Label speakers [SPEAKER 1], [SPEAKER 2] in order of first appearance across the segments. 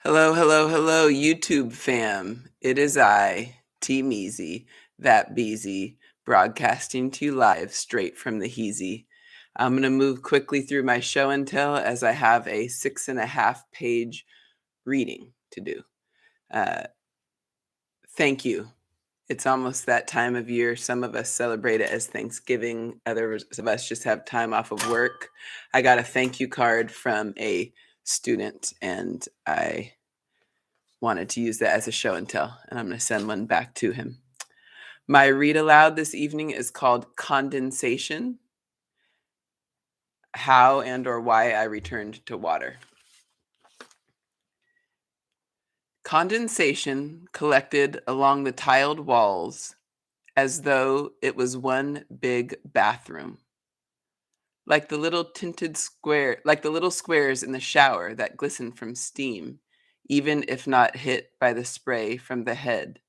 [SPEAKER 1] Hello, hello, hello, YouTube fam. It is I, Team Easy, that Beezy, broadcasting to you live straight from the Heezy. I'm going to move quickly through my show and tell as I have a 6.5 page reading to do. Thank you. It's almost that time of year. Some of us celebrate it as Thanksgiving. Others of us just have time off of work. I got a thank you card from a student, and I wanted to use that as a show and tell, and I'm going to send one back to him. My read aloud this evening is called Condensation: How and or Why I Returned to Water. Condensation collected along the tiled walls as though it was one big bathroom. Like the little squares in the shower that glisten from steam, even if not hit by the spray from the head.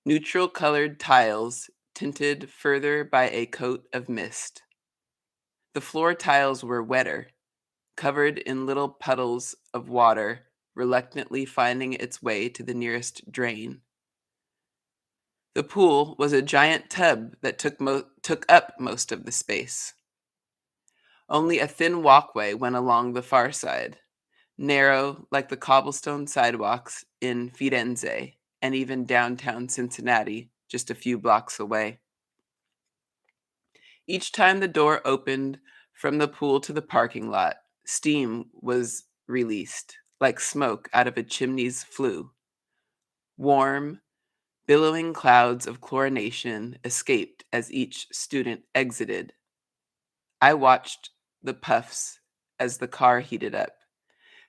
[SPEAKER 1] Neutral colored tiles tinted further by a coat of mist. The floor tiles were wetter, covered in little puddles of water reluctantly finding its way to the nearest drain. The pool was a giant tub that took up most of the space. Only a thin walkway went along the far side, narrow like the cobblestone sidewalks in Firenze and even downtown Cincinnati, just a few blocks away. Each time the door opened from the pool to the parking lot, steam was released, like smoke out of a chimney's flue. Warm, billowing clouds of chlorination escaped as each student exited. I watched the puffs as the car heated up,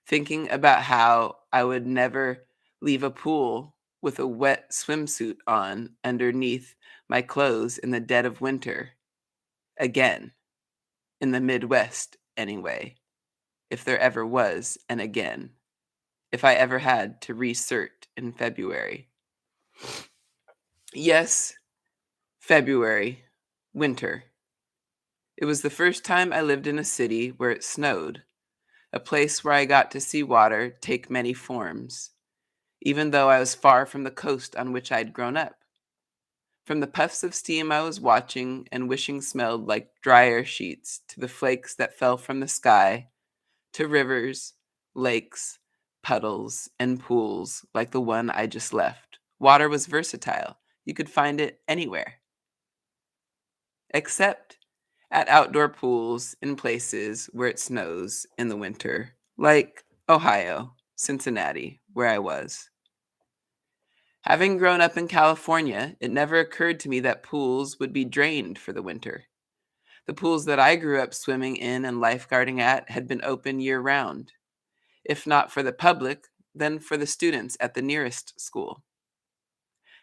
[SPEAKER 1] thinking about how I would never leave a pool with a wet swimsuit on underneath my clothes in the dead of winter again. In the Midwest, anyway, if there ever was an again, if I ever had to recert in February. Yes, February, winter. It was the first time I lived in a city where it snowed, a place where I got to see water take many forms, even though I was far from the coast on which I'd grown up. From the puffs of steam I was watching and wishing smelled like dryer sheets to the flakes that fell from the sky, to rivers, lakes, puddles, and pools like the one I just left. Water was versatile. You could find it anywhere. Except at outdoor pools in places where it snows in the winter, like Ohio, Cincinnati, where I was. Having grown up in California, it never occurred to me that pools would be drained for the winter. The pools that I grew up swimming in and lifeguarding at had been open year-round. If not for the public, then for the students at the nearest school.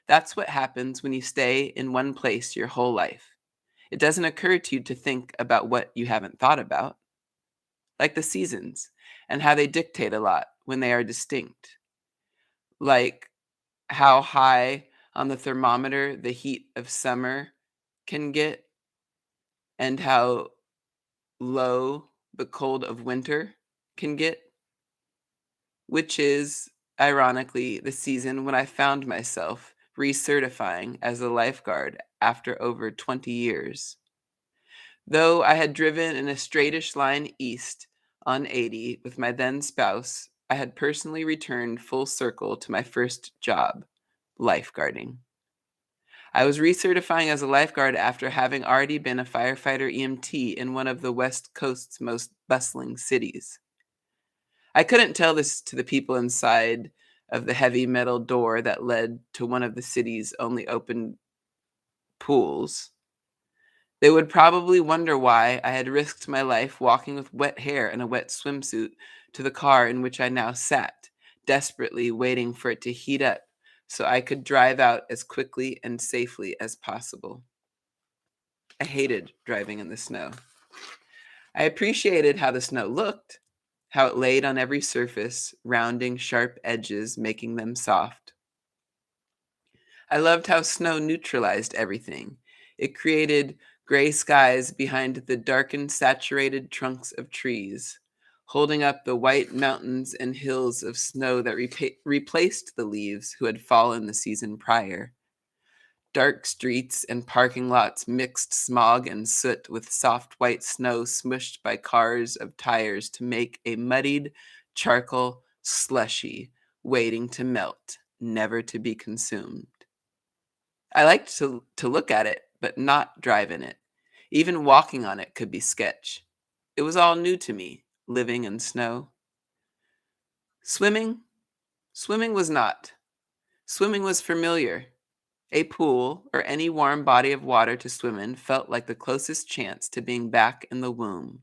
[SPEAKER 1] That's what happens when you stay in one place your whole life. It doesn't occur to you to think about what you haven't thought about, like the seasons and how they dictate a lot when they are distinct, like how high on the thermometer the heat of summer can get and how low the cold of winter can get, which is, ironically, the season when I found myself recertifying as a lifeguard after over 20 years. Though I had driven in a straightish line east on 80 with my then spouse, I had personally returned full circle to my first job, lifeguarding. I was recertifying as a lifeguard after having already been a firefighter EMT in one of the West Coast's most bustling cities. I couldn't tell this to the people inside of the heavy metal door that led to one of the city's only open pools. They would probably wonder why I had risked my life walking with wet hair and a wet swimsuit to the car in which I now sat, desperately waiting for it to heat up so I could drive out as quickly and safely as possible. I hated driving in the snow. I appreciated how the snow looked, how it laid on every surface, rounding sharp edges, making them soft. I loved how snow neutralized everything. It created gray skies behind the darkened, saturated trunks of trees, holding up the white mountains and hills of snow that replaced the leaves who had fallen the season prior. Dark streets and parking lots mixed smog and soot with soft white snow smushed by cars of tires to make a muddied charcoal slushy waiting to melt, never to be consumed. I liked to look at it, but not drive in it. Even walking on it could be sketch. It was all new to me, living in snow. Swimming? Swimming was not. Swimming was familiar. A pool, or any warm body of water to swim in, felt like the closest chance to being back in the womb.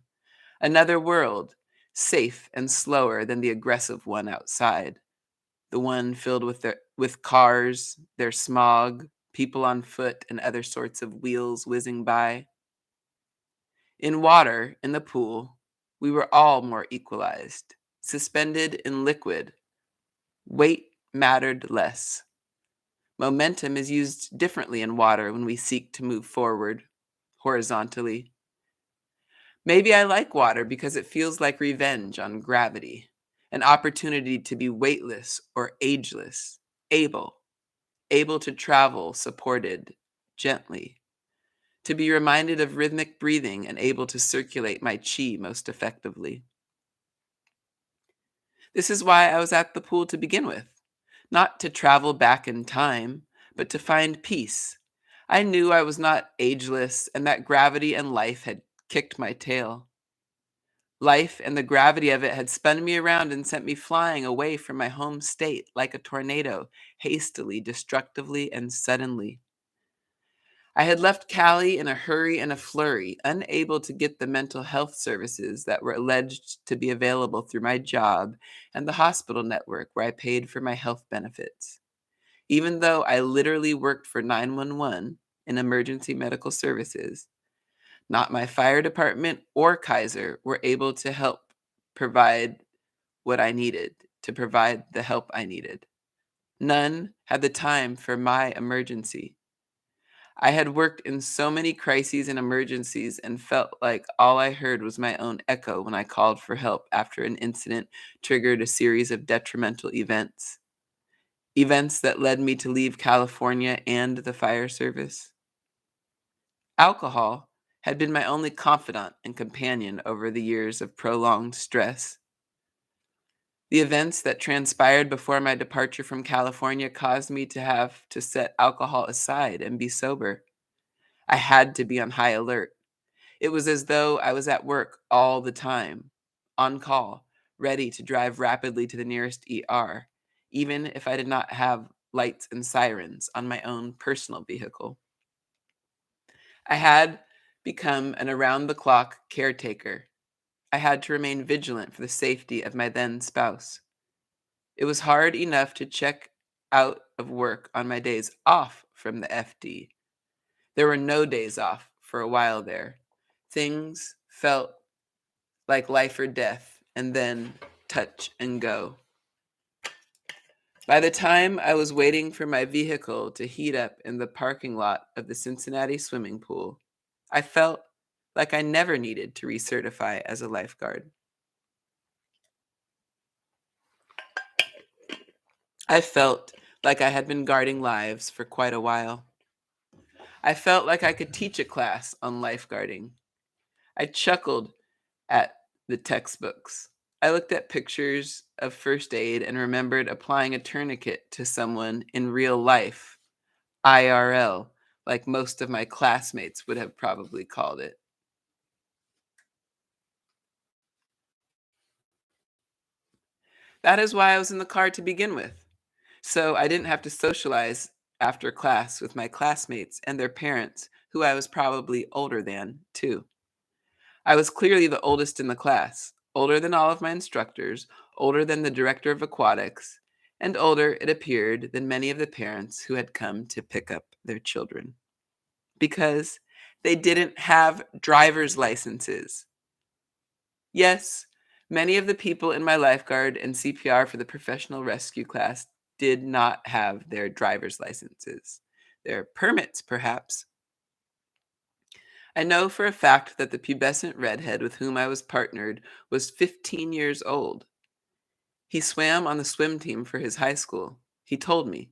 [SPEAKER 1] Another world, safe and slower than the aggressive one outside. The one filled with cars, their smog, people on foot, and other sorts of wheels whizzing by. In water, in the pool, we were all more equalized, suspended in liquid. Weight mattered less. Momentum is used differently in water when we seek to move forward horizontally. Maybe I like water because it feels like revenge on gravity, an opportunity to be weightless or ageless, able to travel supported gently, to be reminded of rhythmic breathing and able to circulate my chi most effectively. This is why I was at the pool to begin with, not to travel back in time, but to find peace. I knew I was not ageless and that gravity and life had kicked my tail. Life and the gravity of it had spun me around and sent me flying away from my home state like a tornado, hastily, destructively, and suddenly. I had left Cali in a hurry and a flurry, unable to get the mental health services that were alleged to be available through my job and the hospital network where I paid for my health benefits. Even though I literally worked for 911 in emergency medical services, not my fire department or Kaiser were able to help provide what I needed, to provide the help I needed. None had the time for my emergency. I had worked in so many crises and emergencies and felt like all I heard was my own echo when I called for help after an incident triggered a series of detrimental events. Events that led me to leave California and the fire service. Alcohol had been my only confidant and companion over the years of prolonged stress. The events that transpired before my departure from California caused me to have to set alcohol aside and be sober. I had to be on high alert. It was as though I was at work all the time, on call, ready to drive rapidly to the nearest ER, even if I did not have lights and sirens on my own personal vehicle. I had become an around the clock caretaker. I had to remain vigilant for the safety of my then spouse. It was hard enough to check out of work on my days off from the FD. There were no days off for a while there. Things felt like life or death, and then touch and go. By the time I was waiting for my vehicle to heat up in the parking lot of the Cincinnati swimming pool, I felt like I never needed to recertify as a lifeguard. I felt like I had been guarding lives for quite a while. I felt like I could teach a class on lifeguarding. I chuckled at the textbooks. I looked at pictures of first aid and remembered applying a tourniquet to someone in real life, IRL, like most of my classmates would have probably called it. That is why I was in the car to begin with. So I didn't have to socialize after class with my classmates and their parents, who I was probably older than, too. I was clearly the oldest in the class, older than all of my instructors, older than the director of aquatics, and older, it appeared, than many of the parents who had come to pick up their children. Because they didn't have driver's licenses. Yes, many of the people in my lifeguard and CPR for the professional rescue class did not have their driver's licenses. Their permits, perhaps. I know for a fact that the pubescent redhead with whom I was partnered was 15 years old. He swam on the swim team for his high school. He told me,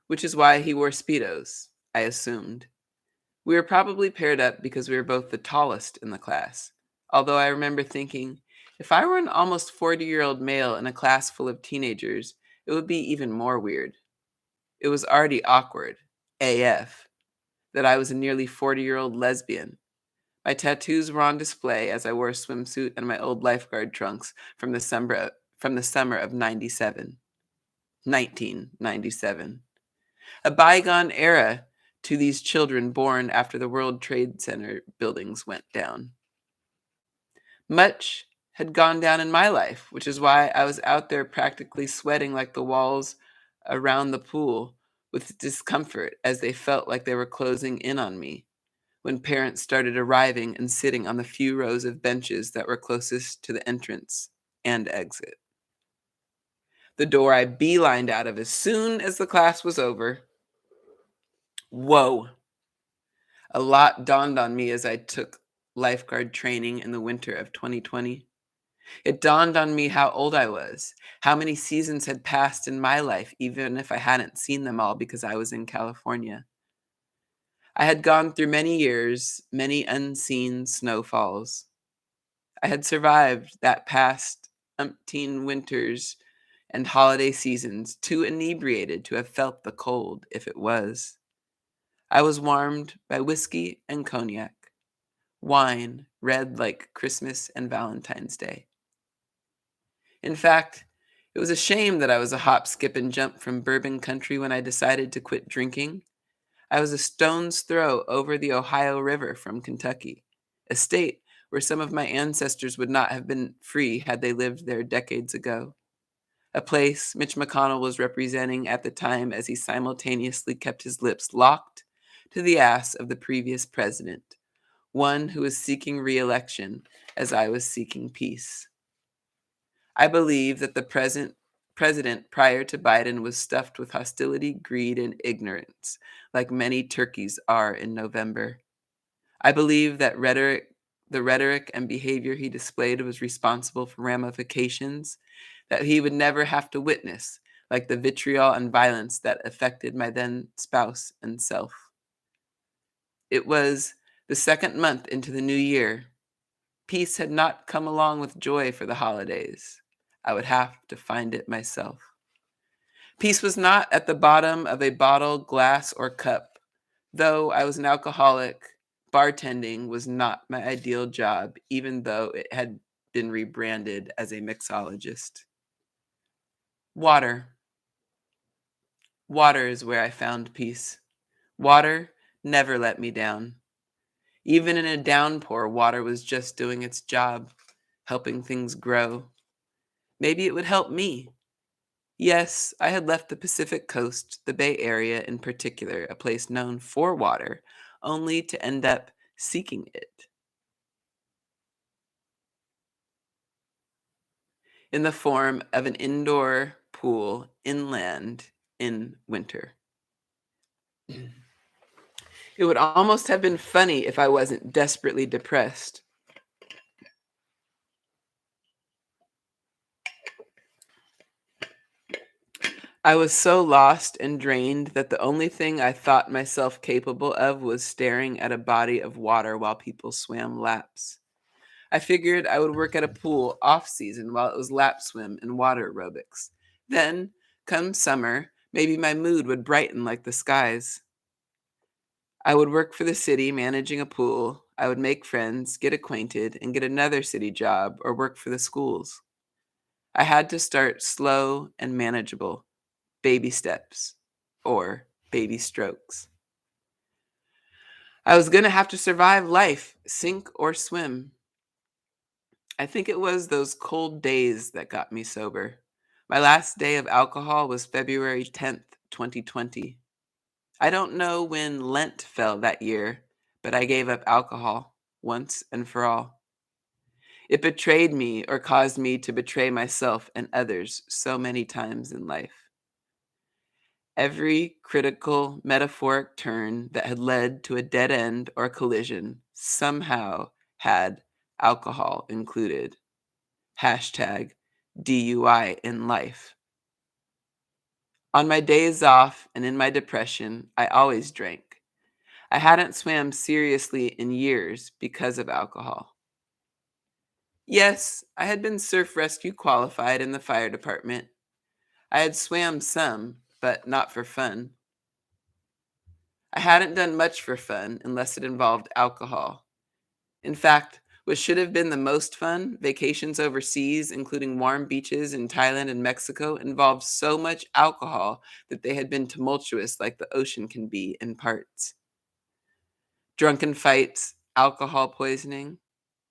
[SPEAKER 1] which is why he wore Speedos, I assumed. We were probably paired up because we were both the tallest in the class. Although I remember thinking, if I were an almost 40-year-old male in a class full of teenagers, it would be even more weird. It was already awkward, AF, that I was a nearly 40-year-old lesbian. My tattoos were on display as I wore a swimsuit and my old lifeguard trunks from the summer of 97, 1997. A bygone era to these children born after the World Trade Center buildings went down. Much had gone down in my life, which is why I was out there practically sweating like the walls around the pool with discomfort as they felt like they were closing in on me when parents started arriving and sitting on the few rows of benches that were closest to the entrance and exit. The door I beelined out of as soon as the class was over. Whoa. A lot dawned on me as I took lifeguard training in the winter of 2020. It dawned on me how old I was, how many seasons had passed in my life, even if I hadn't seen them all because I was in California. I had gone through many years, many unseen snowfalls. I had survived that past umpteen winters and holiday seasons, too inebriated to have felt the cold if it was. I was warmed by whiskey and cognac, wine red like Christmas and Valentine's Day. In fact, it was a shame that I was a hop, skip, and jump from bourbon country when I decided to quit drinking. I was a stone's throw over the Ohio River from Kentucky, a state where some of my ancestors would not have been free had they lived there decades ago. A place Mitch McConnell was representing at the time as he simultaneously kept his lips locked to the ass of the previous president, one who was seeking re-election as I was seeking peace. I believe that the present president prior to Biden was stuffed with hostility, greed, and ignorance, like many turkeys are in November. I believe that the rhetoric and behavior he displayed was responsible for ramifications that he would never have to witness, like the vitriol and violence that affected my then spouse and self. It was the second month into the new year. Peace had not come along with joy for the holidays. I would have to find it myself. Peace was not at the bottom of a bottle, glass, or cup. Though I was an alcoholic, bartending was not my ideal job, even though it had been rebranded as a mixologist. Water. Water is where I found peace. Water never let me down. Even in a downpour, water was just doing its job, helping things grow. Maybe it would help me. Yes, I had left the Pacific Coast, the Bay Area in particular, a place known for water, only to end up seeking it in the form of an indoor pool inland in winter. It would almost have been funny if I wasn't desperately depressed. I was so lost and drained that the only thing I thought myself capable of was staring at a body of water while people swam laps. I figured I would work at a pool off season while it was lap swim and water aerobics. Then, come summer, maybe my mood would brighten like the skies. I would work for the city managing a pool. I would make friends, get acquainted, and get another city job or work for the schools. I had to start slow and manageable, baby steps or baby strokes. I was going to have to survive life, sink or swim. I think it was those cold days that got me sober. My last day of alcohol was February 10th, 2020. I don't know when Lent fell that year, but I gave up alcohol once and for all. It betrayed me or caused me to betray myself and others so many times in life. Every critical, metaphoric turn that had led to a dead end or collision somehow had alcohol included. Hashtag DUI in life. On my days off and in my depression, I always drank. I hadn't swam seriously in years because of alcohol. Yes, I had been surf rescue qualified in the fire department. I had swam some, but not for fun. I hadn't done much for fun unless it involved alcohol. In fact, what should have been the most fun, vacations overseas, including warm beaches in Thailand and Mexico, involved so much alcohol that they had been tumultuous like the ocean can be in parts. Drunken fights, alcohol poisoning.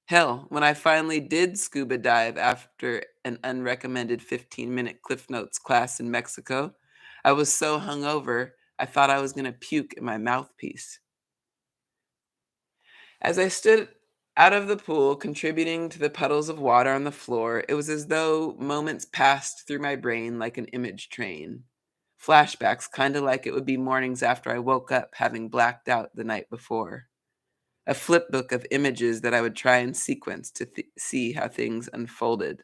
[SPEAKER 1] Hell, when I finally did scuba dive after an unrecommended 15-minute Cliff Notes class in Mexico, I was so hungover I thought I was going to puke in my mouthpiece. As I stood out of the pool, contributing to the puddles of water on the floor, it was as though moments passed through my brain like an image train. Flashbacks, kind of like it would be mornings after I woke up having blacked out the night before. A flip book of images that I would try and sequence to see how things unfolded.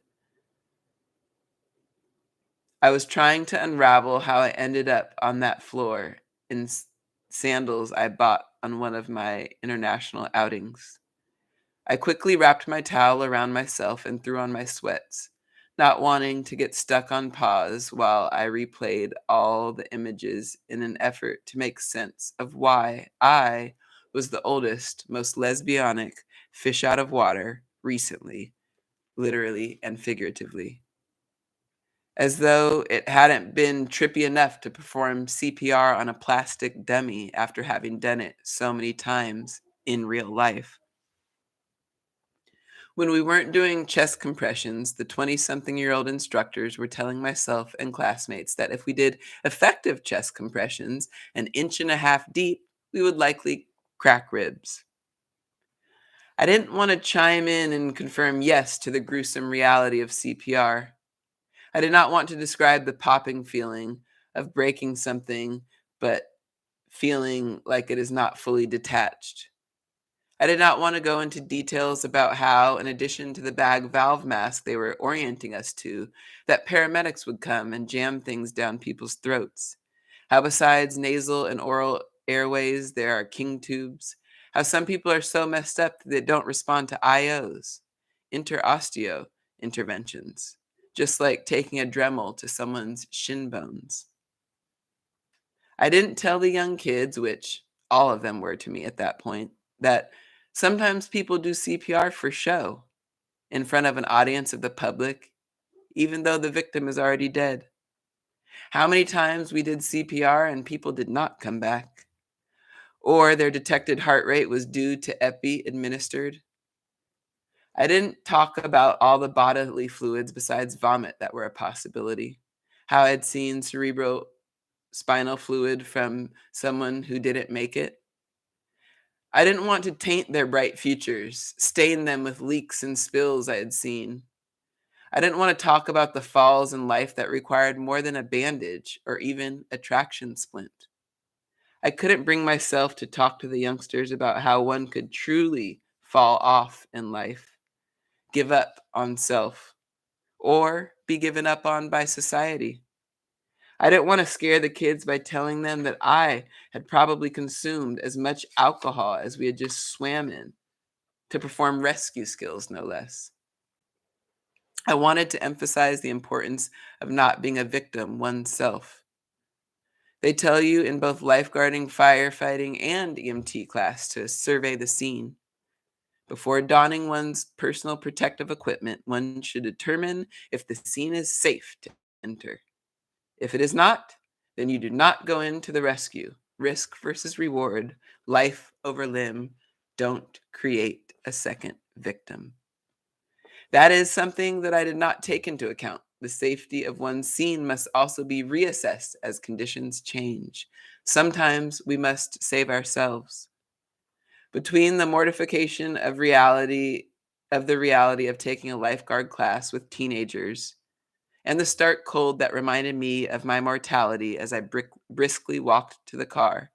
[SPEAKER 1] I was trying to unravel how I ended up on that floor in sandals I bought on one of my international outings. I quickly wrapped my towel around myself and threw on my sweats, not wanting to get stuck on pause while I replayed all the images in an effort to make sense of why I was the oldest, most lesbianic fish out of water recently, literally and figuratively. As though it hadn't been trippy enough to perform CPR on a plastic dummy after having done it so many times in real life. When we weren't doing chest compressions, the 20-something-year-old instructors were telling myself and classmates that if we did effective chest compressions an inch and a half deep, we would likely crack ribs. I didn't want to chime in and confirm yes to the gruesome reality of CPR. I did not want to describe the popping feeling of breaking something, but feeling like it is not fully detached. I did not want to go into details about how, in addition to the bag valve mask they were orienting us to, that paramedics would come and jam things down people's throats. How besides nasal and oral airways, there are king tubes. How some people are so messed up that they don't respond to IOs, interosteo interventions, just like taking a Dremel to someone's shin bones. I didn't tell the young kids, which all of them were to me at that point, that sometimes people do CPR for show in front of an audience of the public, even though the victim is already dead. How many times we did CPR and people did not come back, or their detected heart rate was due to epi administered. I didn't talk about all the bodily fluids besides vomit that were a possibility. How I'd seen cerebral spinal fluid from someone who didn't make it. I didn't want to taint their bright futures, stain them with leaks and spills I had seen. I didn't want to talk about the falls in life that required more than a bandage or even a traction splint. I couldn't bring myself to talk to the youngsters about how one could truly fall off in life, give up on self, or be given up on by society. I didn't want to scare the kids by telling them that I had probably consumed as much alcohol as we had just swam in to perform rescue skills, no less. I wanted to emphasize the importance of not being a victim oneself. They tell you in both lifeguarding, firefighting, and EMT class to survey the scene. Before donning one's personal protective equipment, one should determine if the scene is safe to enter. If it is not, then you do not go into the rescue. Risk versus reward, life over limb. Don't create a second victim. That is something that I did not take into account. The safety of one's scene must also be reassessed as conditions change. Sometimes we must save ourselves. Between the mortification of the reality of taking a lifeguard class with teenagers and the stark cold that reminded me of my mortality as I briskly walked to the car,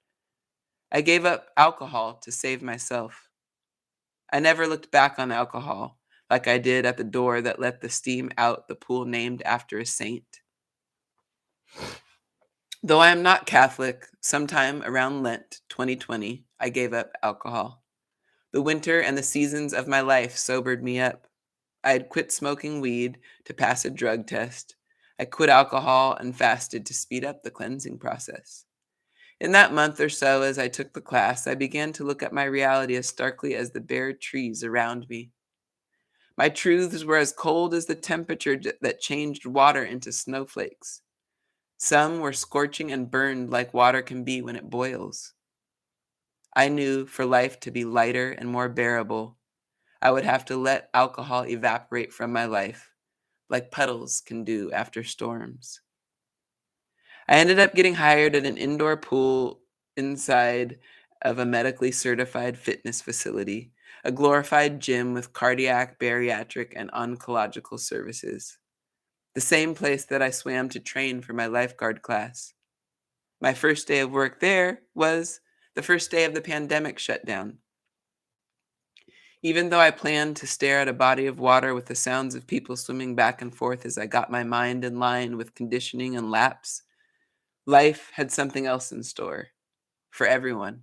[SPEAKER 1] I gave up alcohol to save myself. I never looked back on alcohol like I did at the door that let the steam out the pool named after a saint. Though I am not Catholic, sometime around Lent 2020, I gave up alcohol. The winter and the seasons of my life sobered me up. I had quit smoking weed to pass a drug test. I quit alcohol and fasted to speed up the cleansing process. In that month or so, as I took the class, I began to look at my reality as starkly as the bare trees around me. My truths were as cold as the temperature that changed water into snowflakes. Some were scorching and burned like water can be when it boils. I knew for life to be lighter and more bearable, I would have to let alcohol evaporate from my life, like puddles can do after storms. I ended up getting hired at an indoor pool inside of a medically certified fitness facility, a glorified gym with cardiac, bariatric, and oncological services. The same place that I swam to train for my lifeguard class. My first day of work there was the first day of the pandemic shutdown. Even though I planned to stare at a body of water with the sounds of people swimming back and forth as I got my mind in line with conditioning and laps, life had something else in store for everyone.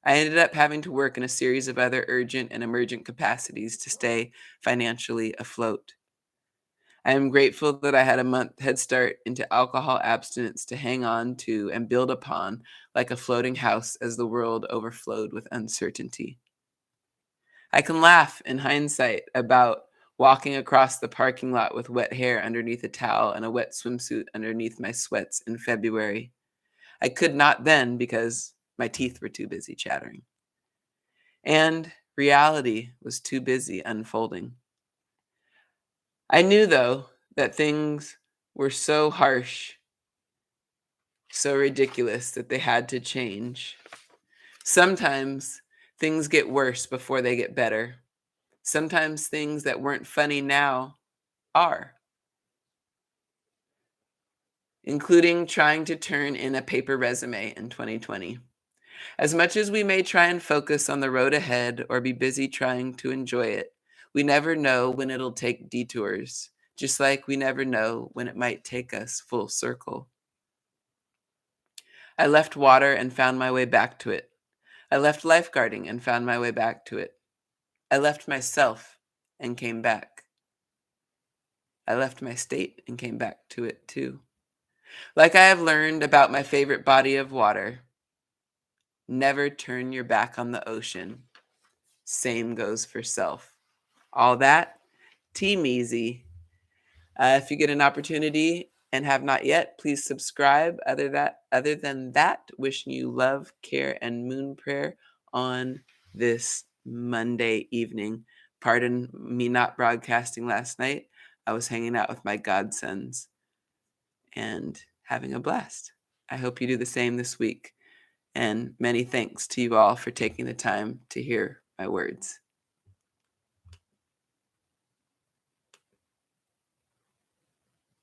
[SPEAKER 1] I ended up having to work in a series of other urgent and emergent capacities to stay financially afloat. I am grateful that I had a month head start into alcohol abstinence to hang on to and build upon like a floating house as the world overflowed with uncertainty. I can laugh in hindsight about walking across the parking lot with wet hair underneath a towel and a wet swimsuit underneath my sweats in February. I could not then because my teeth were too busy chattering. And reality was too busy unfolding. I knew, though, that things were so harsh, so ridiculous that they had to change. Sometimes things get worse before they get better. Sometimes things that weren't funny now are, including trying to turn in a paper resume in 2020. As much as we may try and focus on the road ahead or be busy trying to enjoy it, we never know when it'll take detours, just like we never know when it might take us full circle. I left water and found my way back to it. I left lifeguarding and found my way back to it. I left myself and came back. I left my state and came back to it too. Like I have learned about my favorite body of water, never turn your back on the ocean. Same goes for self. All that, team easy. If you get an opportunity and have not yet, please subscribe. Other than that, wishing you love, care, and moon prayer on this Monday evening. Pardon me not broadcasting last night. I was hanging out with my godsons and having a blast. I hope you do the same this week. And many thanks to you all for taking the time to hear my words.